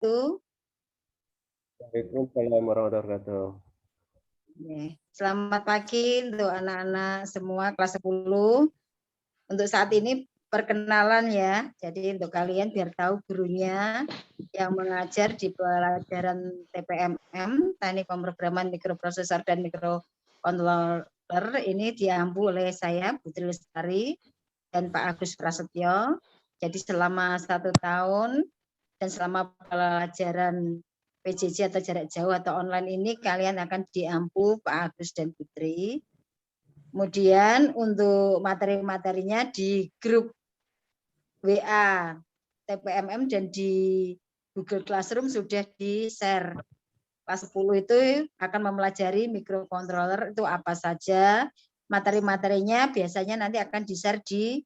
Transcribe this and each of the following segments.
wabarakatuh. Waalaikumsalam warahmatullahi wabarakatuh. Selamat pagi untuk anak-anak semua kelas 10. Untuk saat ini perkenalan ya. Jadi untuk kalian biar tahu gurunya yang mengajar di pelajaran TPMM, Teknik Pemrograman Mikroprosesor dan Mikrocontroller, ini diampu oleh saya, Putri Lestari, dan Pak Agus Prasetyo. Jadi selama 1 tahun dan selama pelajaran PJJ atau jarak jauh atau online ini kalian akan diampu Pak Agus dan Putri. Kemudian untuk materi-materinya di grup WA TPMM dan di Google Classroom sudah di-share. Kelas 10 itu akan mempelajari microcontroller itu apa saja. Materi-materinya biasanya nanti akan di-share di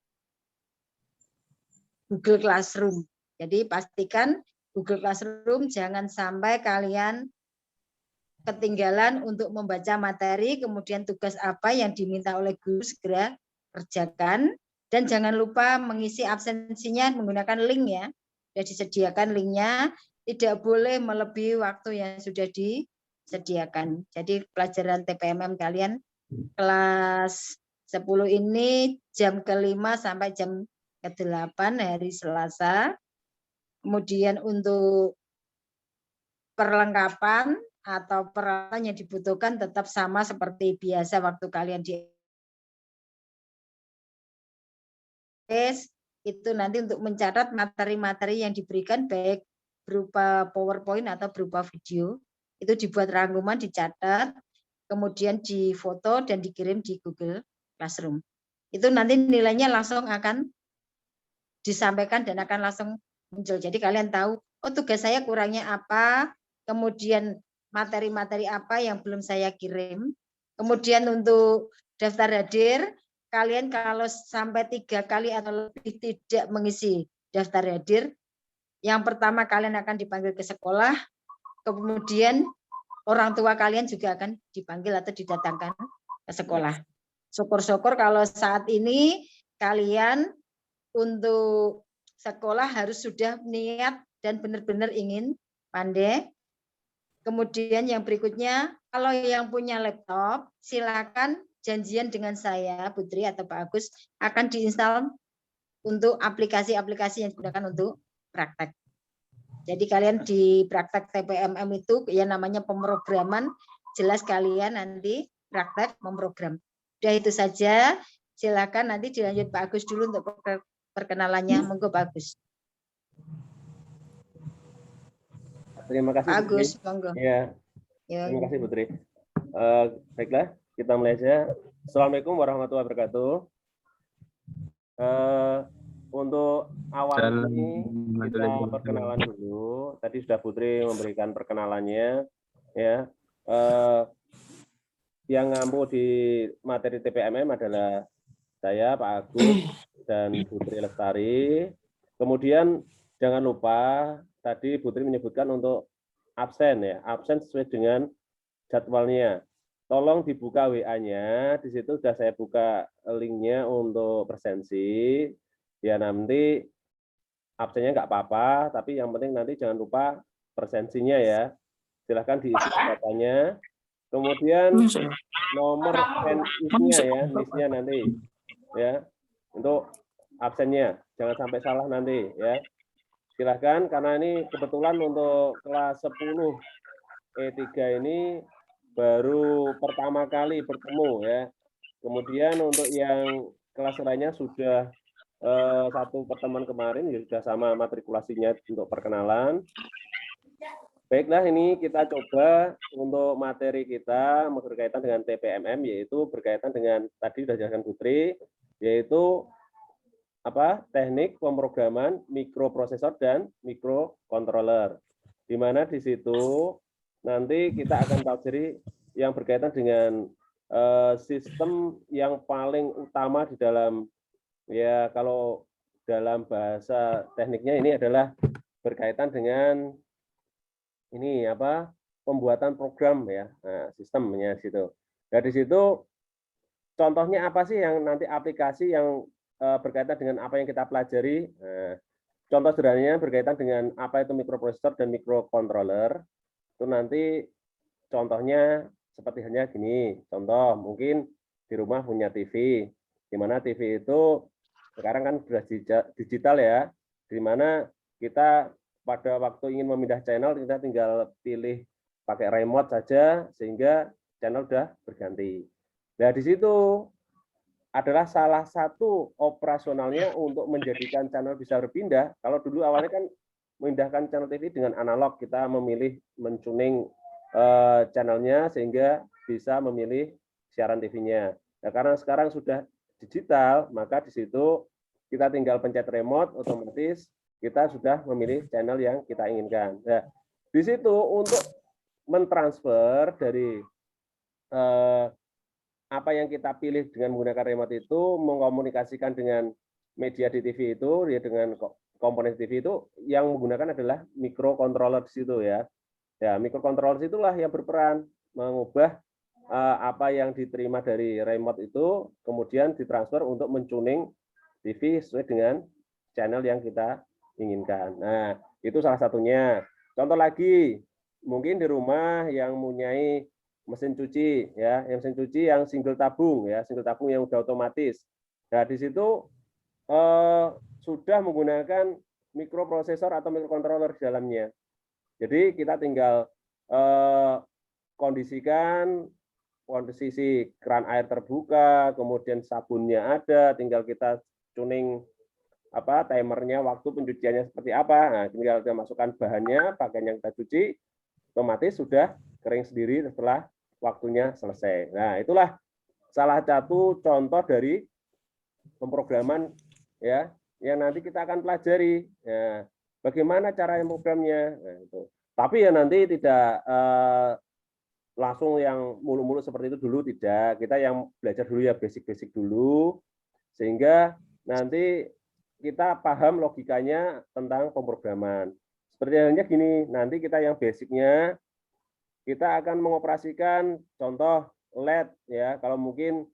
Google Classroom. Jadi pastikan Google Classroom jangan sampai kalian ketinggalan untuk membaca materi, kemudian tugas apa yang diminta oleh guru segera kerjakan, dan jangan lupa mengisi absensinya menggunakan link ya. Sudah disediakan linknya, tidak boleh melebihi waktu yang sudah disediakan. Jadi pelajaran TPMM kalian kelas 10 ini jam ke-5 sampai jam ke-8 hari Selasa. Kemudian untuk perlengkapan atau peralatan yang dibutuhkan tetap sama seperti biasa waktu kalian di itu nanti untuk mencatat materi-materi yang diberikan baik berupa PowerPoint atau berupa video, itu dibuat rangkuman, dicatat, kemudian difoto dan dikirim di Google Classroom. Itu nanti nilainya langsung akan disampaikan dan akan langsung muncul. Jadi kalian tahu, oh tugas saya kurangnya apa, kemudian materi-materi apa yang belum saya kirim. Kemudian untuk daftar hadir, kalian kalau sampai 3 kali atau lebih tidak mengisi daftar hadir, yang pertama kalian akan dipanggil ke sekolah, kemudian orang tua kalian juga akan dipanggil atau didatangkan ke sekolah. Syukur-syukur kalau saat ini kalian untuk sekolah harus sudah niat dan benar-benar ingin pandai. Kemudian yang berikutnya, kalau yang punya laptop, silakan janjian dengan saya, Putri atau Pak Agus, akan diinstal untuk aplikasi-aplikasi yang digunakan untuk praktek. Jadi kalian di praktek TPMM itu yang namanya pemrograman, jelas kalian nanti praktek memprogram. Udah itu saja, silakan nanti dilanjut Pak Agus dulu untuk perkenalannya. Monggo Pak Agus. Terima kasih Pak Putri. Agus, monggo. Ya, terima kasih Putri. Baiklah, kita mulai saja. Assalamualaikum warahmatullahi wabarakatuh. Untuk awal ini kita perkenalan dulu. Tadi sudah Putri memberikan perkenalannya, ya. Yang ngampu di materi TPMM adalah saya, Pak Agus, dan Putri Lestari. Kemudian jangan lupa tadi Putri menyebutkan untuk absen ya, absen sesuai dengan jadwalnya. Tolong dibuka WA-nya, di situ sudah saya buka linknya untuk presensi. Ya nanti absennya nggak apa-apa, tapi yang penting nanti jangan lupa presensinya ya. Silahkan diisi datanya. Kemudian nomor NIS-nya ya, NIS-nya nanti ya untuk absennya, jangan sampai salah nanti ya. Silahkan karena ini kebetulan untuk kelas 10 E3 ini baru pertama kali bertemu ya. Kemudian untuk yang kelas lainnya sudah satu pertemuan kemarin ya sudah sama matrikulasinya untuk perkenalan. Baiklah, ini kita coba untuk materi kita berkaitan dengan TPMM, yaitu berkaitan dengan tadi sudah dijelaskan Putri, yaitu apa? Teknik pemrograman mikroprosesor dan mikrocontroller. Di mana di situ nanti kita akan pelajari yang berkaitan dengan sistem yang paling utama di dalam, ya kalau dalam bahasa tekniknya ini adalah berkaitan dengan ini apa, pembuatan program ya, nah, sistemnya situ. Nah di situ contohnya apa sih yang nanti aplikasi yang berkaitan dengan apa yang kita pelajari. Nah, contoh sederhananya berkaitan dengan apa itu mikroprosesor dan mikrocontroller. Itu nanti contohnya seperti halnya gini. Contoh, mungkin di rumah punya TV, di mana TV itu sekarang kan sudah digital ya, di mana kita pada waktu ingin memindah channel, kita tinggal pilih pakai remote saja, sehingga channel sudah berganti. Nah, di situ adalah salah satu operasionalnya untuk menjadikan channel bisa berpindah. Kalau dulu awalnya kan memindahkan channel TV dengan analog, kita memilih mentuning channelnya sehingga bisa memilih siaran TV-nya. Nah, karena sekarang sudah digital, maka di situ kita tinggal pencet remote, otomatis kita sudah memilih channel yang kita inginkan. Nah, di situ untuk mentransfer dari apa yang kita pilih dengan menggunakan remote itu, mengkomunikasikan dengan media di TV itu, ya dengan komponen TV itu, yang menggunakan adalah microcontroller di situ ya. Ya, microcontroller itulah yang berperan mengubah apa yang diterima dari remote itu, kemudian ditransfer untuk mentuning TV sesuai dengan channel yang kita inginkan. Nah, itu salah satunya. Contoh lagi, mungkin di rumah yang mempunyai mesin cuci ya, yang mesin cuci yang single tabung ya, single tabung yang udah otomatis. Nah, di situ sudah menggunakan mikroprosesor atau mikrocontroller di dalamnya. Jadi kita tinggal kondisikan kondisi keran air terbuka, kemudian sabunnya ada, tinggal kita tuning timernya, waktu pencuciannya seperti apa. Nah, tinggal kita masukkan bahannya, pakaian yang kita cuci, otomatis sudah kering sendiri setelah waktunya selesai. Nah, itulah salah satu contoh dari pemrograman ya yang nanti kita akan pelajari. Ya, bagaimana cara memprogramnya. Nah, itu. Tapi ya nanti tidak langsung yang mulu-mulu seperti itu dulu, tidak. Kita yang belajar dulu ya basic-basic dulu, sehingga nanti kita paham logikanya tentang pemrograman. Seperti halnya gini, nanti kita yang basicnya kita akan mengoperasikan contoh LED ya. Kalau mungkin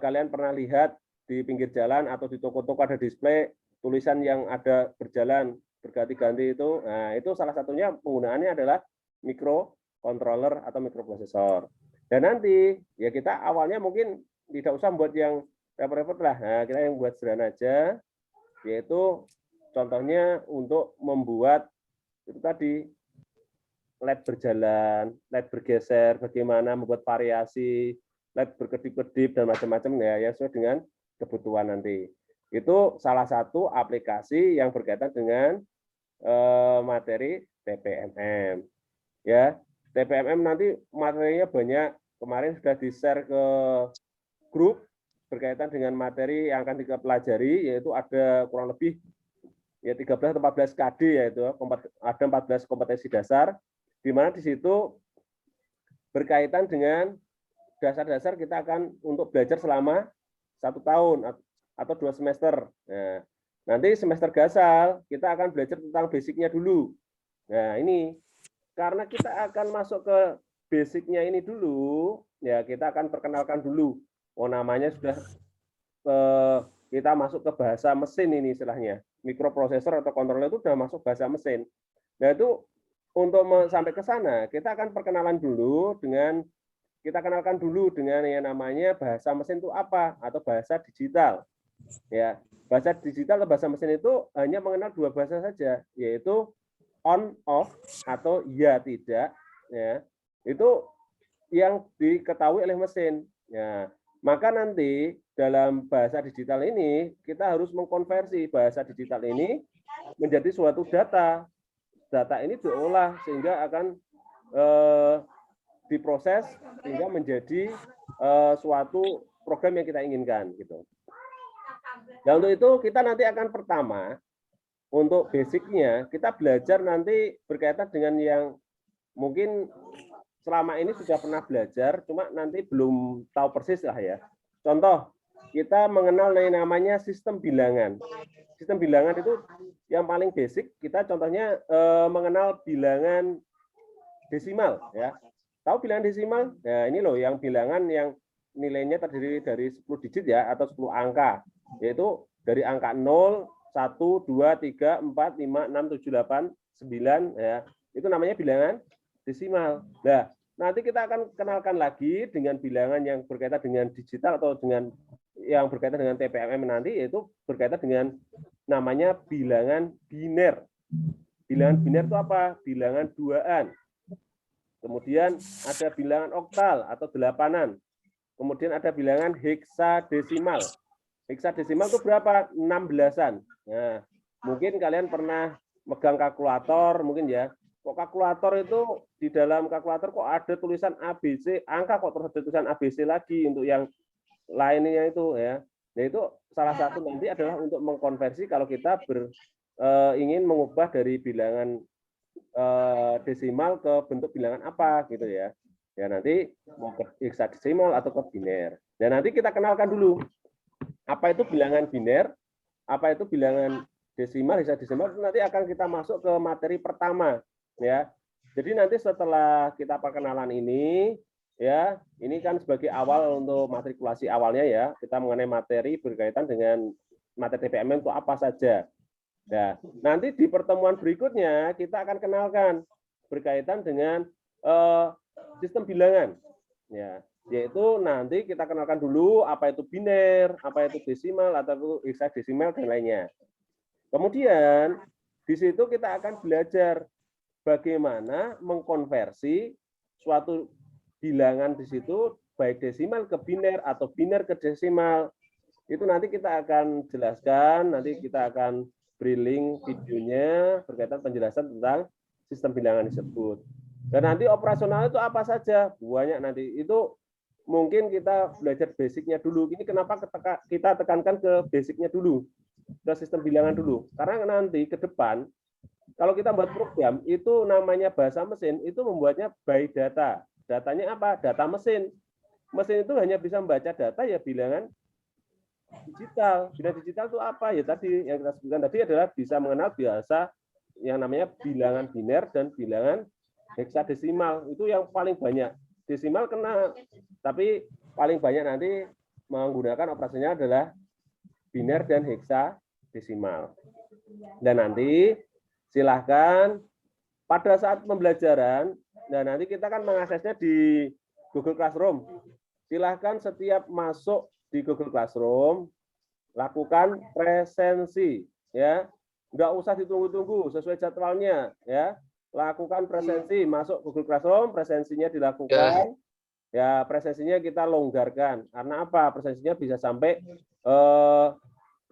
kalian pernah lihat di pinggir jalan atau di toko-toko ada display tulisan yang ada berjalan berganti-ganti itu. Nah, itu salah satunya penggunaannya adalah microcontroller atau mikroprosesor. Dan nanti ya kita awalnya mungkin tidak usah buat yang repot-repot lah. Nah, kita yang buat sederhana aja, yaitu contohnya untuk membuat itu tadi LED berjalan, LED bergeser, bagaimana membuat variasi, LED berkedip-kedip dan macam-macam ya, sesuai dengan kebutuhan nanti. Itu salah satu aplikasi yang berkaitan dengan materi TPMM. Ya, TPMM nanti materinya banyak. Kemarin sudah di-share ke grup berkaitan dengan materi yang akan kita pelajari, yaitu ada kurang lebih ya 13 atau 14 KD, yaitu ada 14 kompetensi dasar, di mana di situ berkaitan dengan dasar-dasar kita akan untuk belajar selama 1 tahun atau 2 semester. Nah, nanti semester gasal kita akan belajar tentang basicnya dulu. Nah, ini karena kita akan masuk ke basicnya ini dulu, ya kita akan perkenalkan dulu. Oh, namanya sudah kita masuk ke bahasa mesin ini istilahnya. Mikroprosesor atau controller itu sudah masuk bahasa mesin. Nah, itu untuk sampai ke sana, kita akan perkenalan dulu dengan, kita kenalkan dulu dengan yang namanya bahasa mesin itu apa, atau bahasa digital. Ya, bahasa digital atau bahasa mesin itu hanya mengenal 2 bahasa saja, yaitu on, off, atau ya, tidak. Ya, itu yang diketahui oleh mesin. Ya, maka nanti dalam bahasa digital ini, kita harus mengkonversi bahasa digital ini menjadi suatu data. Data ini diolah sehingga akan diproses sehingga menjadi suatu program yang kita inginkan gitu. Nah, untuk itu kita nanti akan pertama untuk basicnya kita belajar nanti berkaitan dengan yang mungkin selama ini sudah pernah belajar, cuma nanti belum tahu persis lah ya. Contoh, kita mengenal yang namanya sistem bilangan. Sistem bilangan itu yang paling basic, kita contohnya mengenal bilangan desimal ya. Tahu bilangan desimal? Nah, ini loh yang bilangan yang nilainya terdiri dari 10 digit ya, atau 10 angka. Yaitu dari angka 0 1, 2, 3, 4, 5, 6, 7, 8, 9 ya. Itu namanya bilangan desimal. Nah, nanti kita akan kenalkan lagi dengan bilangan yang berkaitan dengan digital atau dengan yang berkaitan dengan TPMM nanti, yaitu berkaitan dengan namanya bilangan biner. Bilangan biner itu apa? Bilangan duaan. Kemudian ada bilangan oktal atau delapanan. Kemudian ada bilangan heksadesimal. Heksadesimal itu berapa? 16-an. Nah, mungkin kalian pernah megang kalkulator, mungkin ya. Kok kalkulator itu di dalam kalkulator kok ada tulisan ABC, angka kok terus ada tulisan ABC lagi untuk yang lainnya itu ya. Nah, itu salah satu nanti adalah untuk mengkonversi kalau kita ingin mengubah dari bilangan desimal ke bentuk bilangan apa gitu ya. Ya nanti mau ke heksadesimal atau ke biner. Dan nanti kita kenalkan dulu apa itu bilangan biner, apa itu bilangan desimal, heksadesimal. Nanti akan kita masuk ke materi pertama ya. Jadi nanti setelah kita perkenalan ini ya, ini kan sebagai awal untuk matrikulasi awalnya ya, kita mengenai materi berkaitan dengan materi TPMM itu apa saja. Nah, nanti di pertemuan berikutnya kita akan kenalkan berkaitan dengan sistem bilangan, ya, yaitu nanti kita kenalkan dulu apa itu biner, apa itu desimal atau heksadesimal dan lainnya. Kemudian di situ kita akan belajar bagaimana mengkonversi suatu bilangan di situ baik desimal ke biner atau biner ke desimal. Itu nanti kita akan jelaskan, nanti kita akan beri link videonya berkaitan penjelasan tentang sistem bilangan tersebut. Dan nanti operasional itu apa saja? Banyak nanti. Itu mungkin kita belajar basicnya dulu. Ini kenapa kita tekankan ke basicnya dulu, ke sistem bilangan dulu. Karena nanti ke depan, kalau kita buat program, itu namanya bahasa mesin, itu membuatnya by data. Datanya apa? Data mesin. Mesin itu hanya bisa membaca data ya bilangan digital. Bilangan digital itu apa? Ya tadi yang kita sebutkan tadi adalah bisa mengenal bahasa yang namanya bilangan biner dan bilangan heksadesimal. Itu yang paling banyak. Desimal kena, tapi paling banyak nanti menggunakan operasinya adalah biner dan heksadesimal. Dan nanti silahkan pada saat pembelajaran, nah nanti kita kan mengaksesnya di Google Classroom. Silahkan setiap masuk di Google Classroom, lakukan presensi, ya. Nggak usah ditunggu-tunggu, sesuai jadwalnya, ya. Lakukan presensi, masuk Google Classroom, presensinya dilakukan, ya presensinya kita longgarkan. Karena apa? Presensinya bisa sampai 24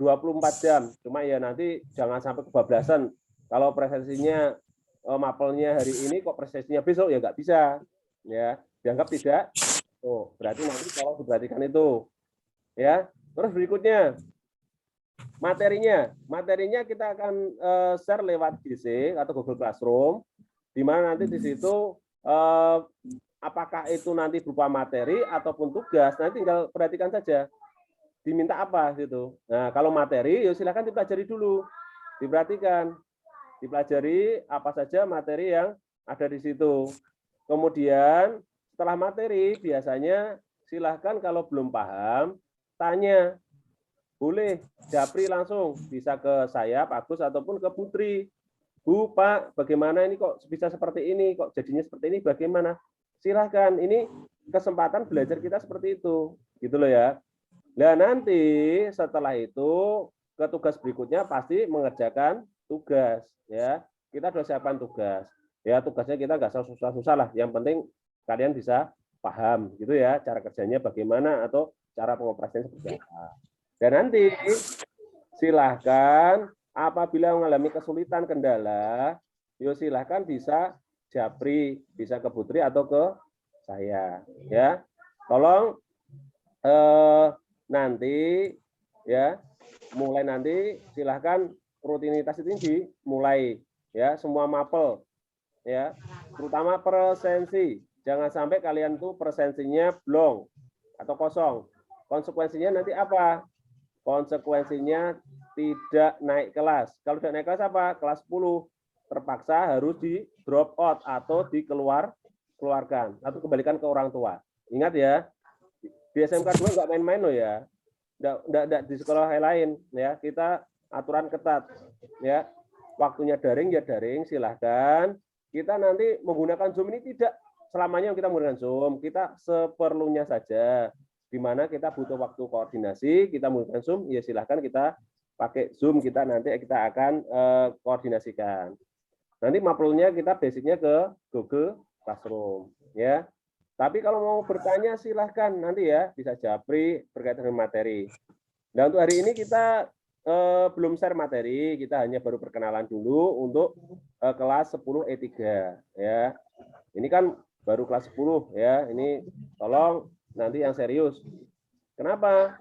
jam. Cuma ya nanti jangan sampai kebablasan. Kalau presensinya mapelnya hari ini, kok presensinya besok, ya nggak bisa, ya. Dianggap tidak. Oh, berarti nanti kalau diperhatikan itu. Ya, terus berikutnya materinya kita akan share lewat GC atau Google Classroom, di mana nanti di situ apakah itu nanti berupa materi ataupun tugas, nanti tinggal perhatikan saja diminta apa gitu. Nah, kalau materi ya silakan dipelajari dulu, diperhatikan, dipelajari apa saja materi yang ada di situ. Kemudian setelah materi biasanya silahkan kalau belum paham tanya, boleh japri langsung, bisa ke saya, Pak Agus, ataupun ke Putri. Bu, Pak, bagaimana ini kok bisa seperti ini, kok jadinya seperti ini, bagaimana? Silahkan, ini kesempatan belajar kita seperti itu, gitu loh ya. Nah nanti setelah itu ke tugas berikutnya pasti mengerjakan tugas, ya. Kita sudah siapkan tugas, ya tugasnya kita nggak susah-susah lah. Yang penting kalian bisa paham, gitu ya, cara kerjanya bagaimana atau cara pengoperasian seperti apa. Dan nanti silahkan apabila mengalami kesulitan kendala, yo silahkan bisa japri, bisa ke Putri atau ke saya. Ya, tolong nanti ya mulai nanti silahkan rutinitas itu dimulai ya semua mapel ya, terutama presensi. Jangan sampai kalian tuh presensinya blong atau kosong. Konsekuensinya nanti apa? Konsekuensinya tidak naik kelas. Kalau tidak naik kelas apa? Kelas 10 terpaksa harus di drop out atau dikeluarkan atau kembalikan ke orang tua. Ingat ya, di SMK 2 nggak main-main loh ya. Nggak di sekolah lain ya. Kita aturan ketat ya. Waktunya daring ya daring, silahkan. Kita nanti menggunakan Zoom ini tidak selamanya kita menggunakan Zoom, kita seperlunya saja. Di mana kita butuh waktu koordinasi, kita menggunakan Zoom, ya silahkan kita pakai Zoom, kita nanti kita akan koordinasikan. Nanti maplulnya kita basicnya ke Google Classroom ya. Tapi kalau mau bertanya silahkan nanti ya bisa japri berkaitan dengan materi. Nah untuk hari ini kita belum share materi, kita hanya baru perkenalan dulu untuk kelas 10 E3 ya. Ini kan baru kelas 10 ya. Ini tolong nanti yang serius. Kenapa?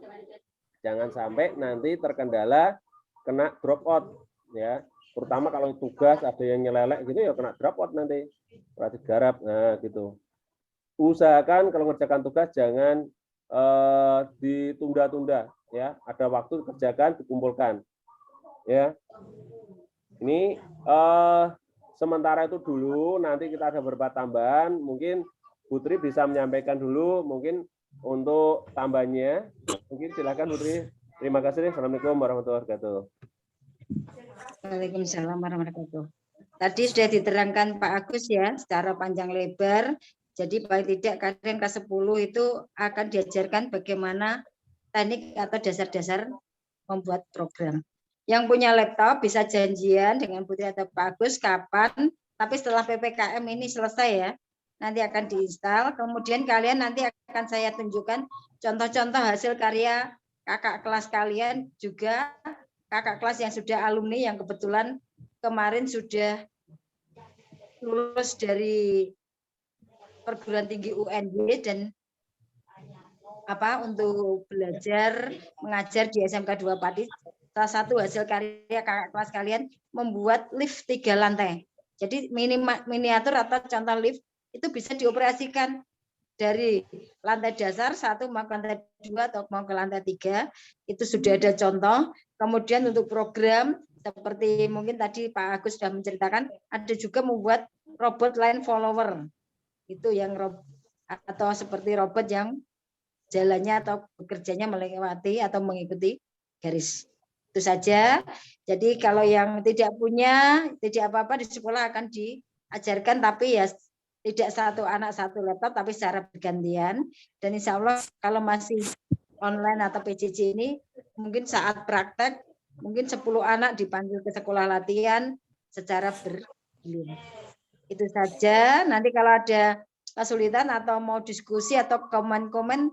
Jangan sampai nanti terkendala kena drop out ya. Terutama kalau tugas ada yang nyelelek gitu ya kena drop out nanti. Berarti garap. Nah, gitu. Usahakan kalau mengerjakan tugas jangan ditunda-tunda ya, ada waktu kerjakan dikumpulkan ya. Ini sementara itu dulu, nanti kita ada beberapa tambahan, mungkin Putri bisa menyampaikan dulu mungkin untuk tambahnya, mungkin silakan Putri. Terima kasih. Assalamualaikum warahmatullahi wabarakatuh. Waalaikumsalam warahmatullahi wabarakatuh. Tadi sudah diterangkan Pak Agus ya secara panjang lebar. Jadi paling tidak kalian kelas 10 itu akan diajarkan bagaimana teknik atau dasar-dasar membuat program. Yang punya laptop bisa janjian dengan Putri atau Pak Agus kapan, tapi setelah PPKM ini selesai ya, nanti akan diinstal. Kemudian kalian nanti akan saya tunjukkan contoh-contoh hasil karya kakak kelas kalian, juga kakak kelas yang sudah alumni yang kebetulan kemarin sudah lulus dari perguruan tinggi UNY dan untuk belajar mengajar di SMK 2 Pati. Salah satu hasil karya kakak kelas kalian membuat lift 3 lantai. Jadi miniatur atau contoh lift itu bisa dioperasikan dari lantai dasar 1 mau ke lantai 2 atau mau ke lantai 3. Itu sudah ada contoh. Kemudian untuk program seperti mungkin tadi Pak Agus sudah menceritakan, ada juga membuat robot line follower. Itu yang atau seperti robot yang jalannya atau bekerjanya melewati atau mengikuti garis. Itu saja. Jadi kalau yang tidak punya, tidak apa-apa di sekolah akan diajarkan, tapi ya tidak satu anak satu laptop, tapi secara bergantian. Dan insya Allah kalau masih online atau PJJ ini, mungkin saat praktek, mungkin 10 anak dipanggil ke sekolah latihan secara bergilir. Itu saja. Nanti kalau ada kesulitan atau mau diskusi atau komen-komen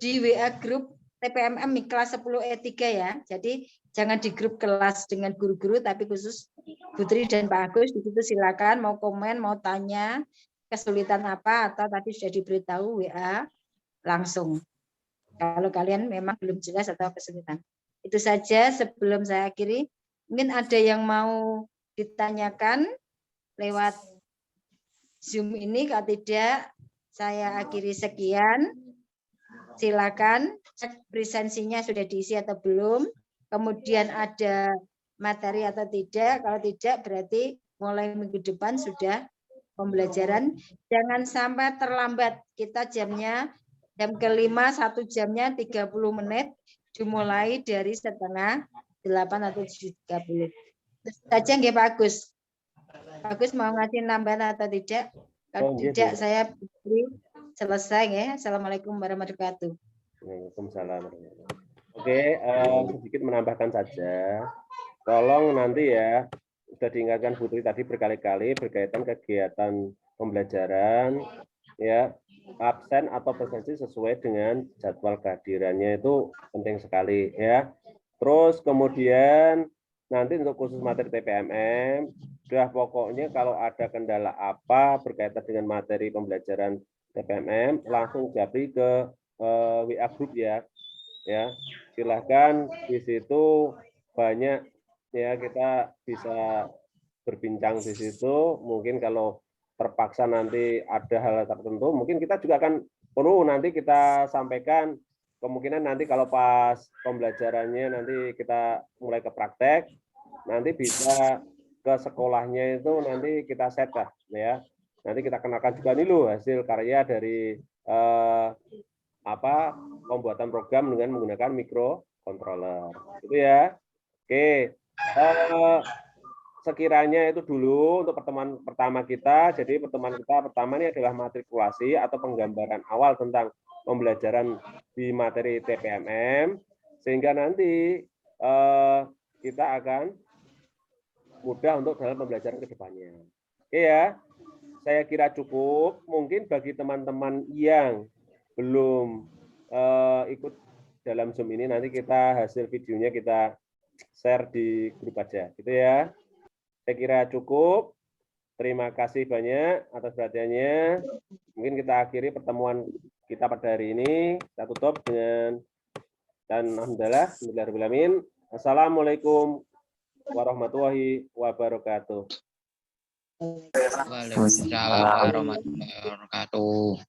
di WA grup TPMM kelas 10 E3 ya. Jadi jangan di grup kelas dengan guru-guru, tapi khusus Putri dan Pak Agus. Di situ silakan mau komen, mau tanya kesulitan apa, atau tadi sudah diberitahu WA langsung. Kalau kalian memang belum jelas atau kesulitan. Itu saja sebelum saya akhiri. Mungkin ada yang mau ditanyakan lewat Zoom ini, kalau tidak saya akhiri sekian. Silakan cek presensinya sudah diisi atau belum, kemudian ada materi atau tidak. Kalau tidak berarti mulai minggu depan sudah pembelajaran. Jangan sampai terlambat, kita jamnya jam kelima, 1 jamnya 30 menit, dimulai dari 7:30 atau 7:30. Terus saja nggih Pak Agus. Bagus mau ngasih nambahan atau tidak? Kalau tidak saya beri selesai ya. Assalamualaikum warahmatullahi wabarakatuh. Waalaikumsalam. Oke, sedikit menambahkan saja. Tolong nanti ya, sudah diingatkan Putri tadi berkali-kali berkaitan kegiatan pembelajaran ya, absen atau presensi sesuai dengan jadwal kehadirannya itu penting sekali ya. Terus kemudian nanti untuk khusus materi TPMM, sudah pokoknya kalau ada kendala apa berkaitan dengan materi pembelajaran TPMM, langsung japri ke WA group ya. Ya, silahkan di situ banyak ya, kita bisa berbincang di situ. Mungkin kalau terpaksa nanti ada hal tertentu, mungkin kita juga akan perlu nanti kita sampaikan. Kemungkinan nanti kalau pas pembelajarannya nanti kita mulai ke praktek, nanti bisa ke sekolahnya itu nanti kita set lah ya. Nanti kita kenalkan juga nih loh hasil karya dari pembuatan program dengan menggunakan microcontroller. Itu ya. Oke, sekiranya itu dulu untuk pertemuan pertama kita. Jadi pertemuan kita pertama ini adalah matrikulasi atau penggambaran awal tentang pembelajaran di materi TPMM, sehingga nanti kita akan mudah untuk dalam pembelajaran ke depannya. Oke ya, saya kira cukup. Mungkin bagi teman-teman yang belum ikut dalam Zoom ini, nanti kita hasil videonya kita share di grup aja, gitu ya. Saya kira cukup. Terima kasih banyak atas perhatiannya. Mungkin kita akhiri pertemuan kita pada hari ini. Kita tutup dengan dan alhamdulillah, bismillahirrahmanirrahim. Assalamualaikum warahmatullahi wabarakatuh. Waalaikumsalam warahmatullahi wabarakatuh.